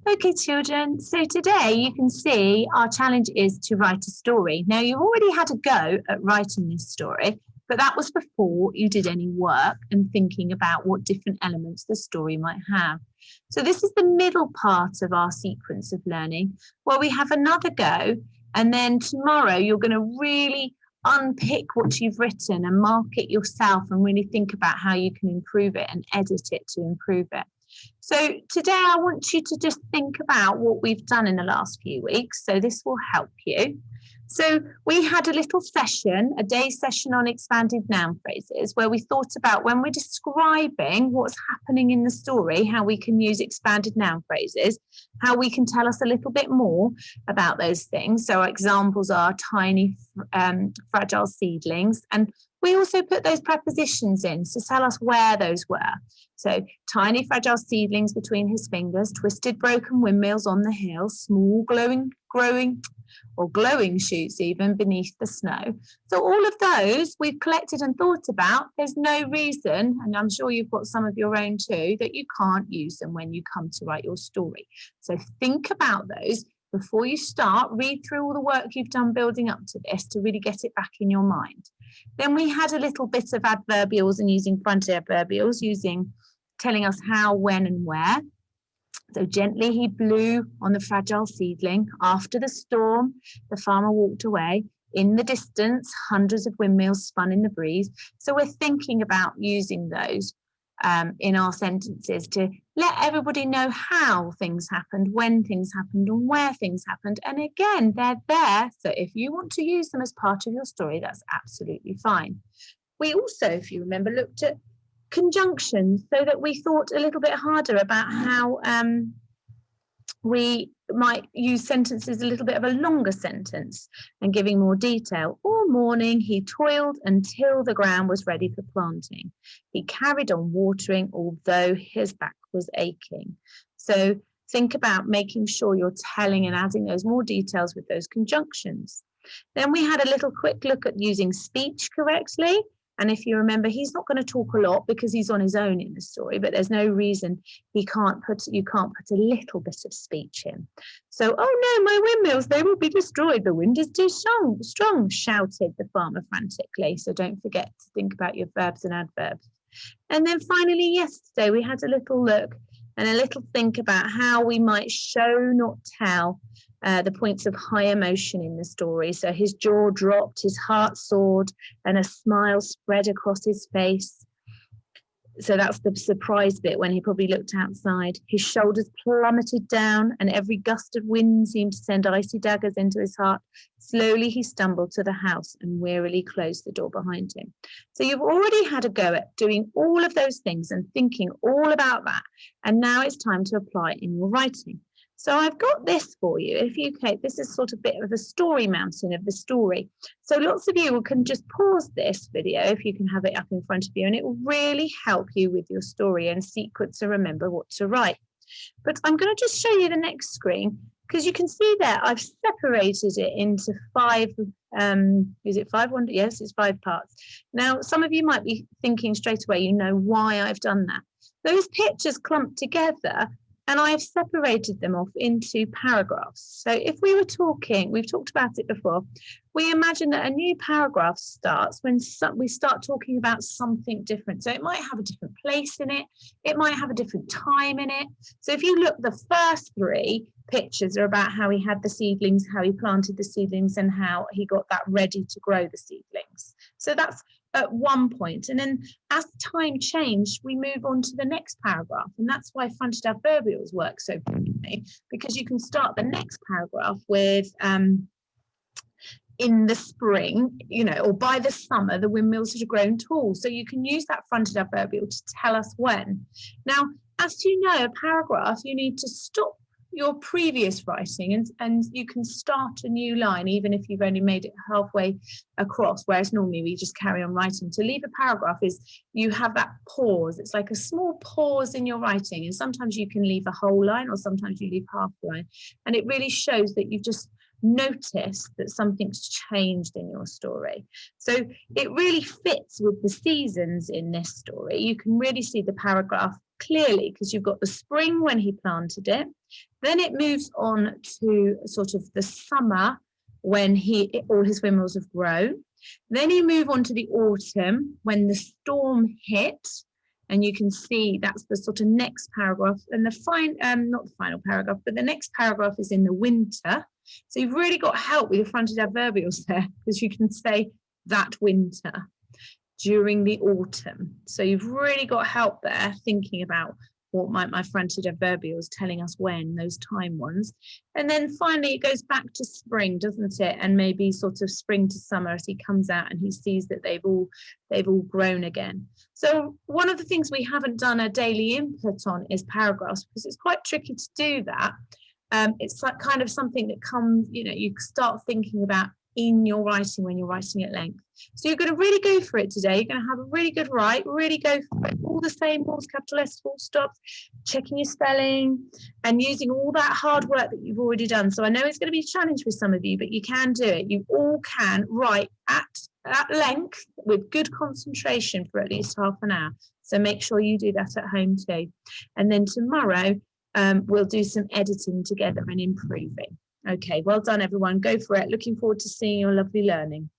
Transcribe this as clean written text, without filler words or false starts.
Okay, children, so today you can see our challenge is to write a story. Now, you already had a go at writing this story, but that was before you did any work and thinking about what different elements the story might have. So this is the middle part of our sequence of learning, where we have another go, and then tomorrow you're going to really unpick what you've written and mark it yourself and really think about how you can improve it and edit it to improve it. So today I want you to just think about what we've done in the last few weeks. So this will help you. So we had a little session, a day session on expanded noun phrases, where we thought about when we're describing what's happening in the story, how we can use expanded noun phrases, how we can tell us a little bit more about those things. So our examples are tiny, fragile seedlings. And we also put those prepositions in to tell us where those were. So tiny, fragile seedlings between his fingers, twisted, broken windmills on the hill, small, glowing shoots even beneath the snow. So all of those we've collected and thought about. There's no reason, and I'm sure you've got some of your own too, that you can't use them when you come to write your story. So think about those before you start. Read through all the work you've done building up to this to really get it back in your mind. Then we had a little bit of adverbials and using front adverbials, telling us how, when, and where. So gently he blew on the fragile seedling. After the storm, the farmer walked away. In the distance, hundreds of windmills spun in the breeze. So we're thinking about using those in our sentences to let everybody know how things happened, when things happened, and where things happened. And again, they're there. So if you want to use them as part of your story, that's absolutely fine. We also, if you remember, looked at conjunctions so that we thought a little bit harder about how we might use sentences a little bit of a longer sentence and giving more detail. All morning he toiled until the ground was ready for planting. He carried on watering although his back was aching. So think about making sure you're telling and adding those more details with those conjunctions. Then we had a little quick look at using speech correctly. And if you remember, he's not going to talk a lot because he's on his own in the story, but there's no reason you can't put a little bit of speech in. So, oh no, my windmills, they will be destroyed. The wind is too strong, shouted the farmer frantically. So don't forget to think about your verbs and adverbs. And then finally, yesterday, we had a little look and a little think about how we might show, not tell, the points of high emotion in the story. So his jaw dropped, his heart soared, and a smile spread across his face. So that's the surprise bit when he probably looked outside. His shoulders plummeted down, and every gust of wind seemed to send icy daggers into his heart. Slowly he stumbled to the house and wearily closed the door behind him. So you've already had a go at doing all of those things and thinking all about that. And now it's time to apply in your writing. So I've got this for you. This is sort of a bit of a story mountain of the story. So lots of you can just pause this video if you can have it up in front of you, and it will really help you with your story and sequence and remember what to write. But I'm going to just show you the next screen because you can see there I've separated it into five. Is it five? Yes, it's 5 parts. Now, some of you might be thinking straight away, you know why I've done that. Those pictures clumped together, and I've separated them off into paragraphs. So if we were talking, we've talked about it before, we imagine that a new paragraph starts when we start talking about something different. So it might have a different place in it. It might have a different time in it. So if you look, the first 3 pictures are about how he had the seedlings, how he planted the seedlings, and how he got that ready to grow the seedlings. So that's at one point. And then as time changed, we move on to the next paragraph. And that's why fronted adverbials work so brilliantly, because you can start the next paragraph with in the spring, or by the summer, the windmills had grown tall. So you can use that fronted adverbial to tell us when. Now, as you know, a paragraph, you need to stop your previous writing and you can start a new line even if you've only made it halfway across, whereas normally we just carry on writing. To leave a paragraph is you have that pause. It's like a small pause in your writing, and sometimes you can leave a whole line or sometimes you leave half the line, and it really shows that you've just notice that something's changed in your story. So it really fits with the seasons in this story. You can really see the paragraph clearly because you've got the spring when he planted it. Then it moves on to sort of the summer when all his windmills have grown. Then you move on to the autumn when the storm hit. And you can see that's the sort of next paragraph. And not the final paragraph, but the next paragraph is in the winter. So you've really got help with your fronted adverbials there, because you can say that winter during the autumn. So you've really got help there thinking about what might my fronted adverbials telling us when, those time ones. And then finally it goes back to spring, doesn't it? And maybe sort of spring to summer as he comes out and he sees that they've all grown again. So one of the things we haven't done a daily input on is paragraphs, because it's quite tricky to do that. It's like kind of something that comes, you start thinking about in your writing when you're writing at length. So you're going to really go for it today. You're going to have a really good write, really go for it. All the same rules, capital S, full stops, checking your spelling and using all that hard work that you've already done. So I know it's going to be a challenge for some of you, but you can do it. You all can write at length with good concentration for at least half an hour. So make sure you do that at home too. And then tomorrow we'll do some editing together and improving. Okay, well done everyone. Go for it. Looking forward to seeing your lovely learning.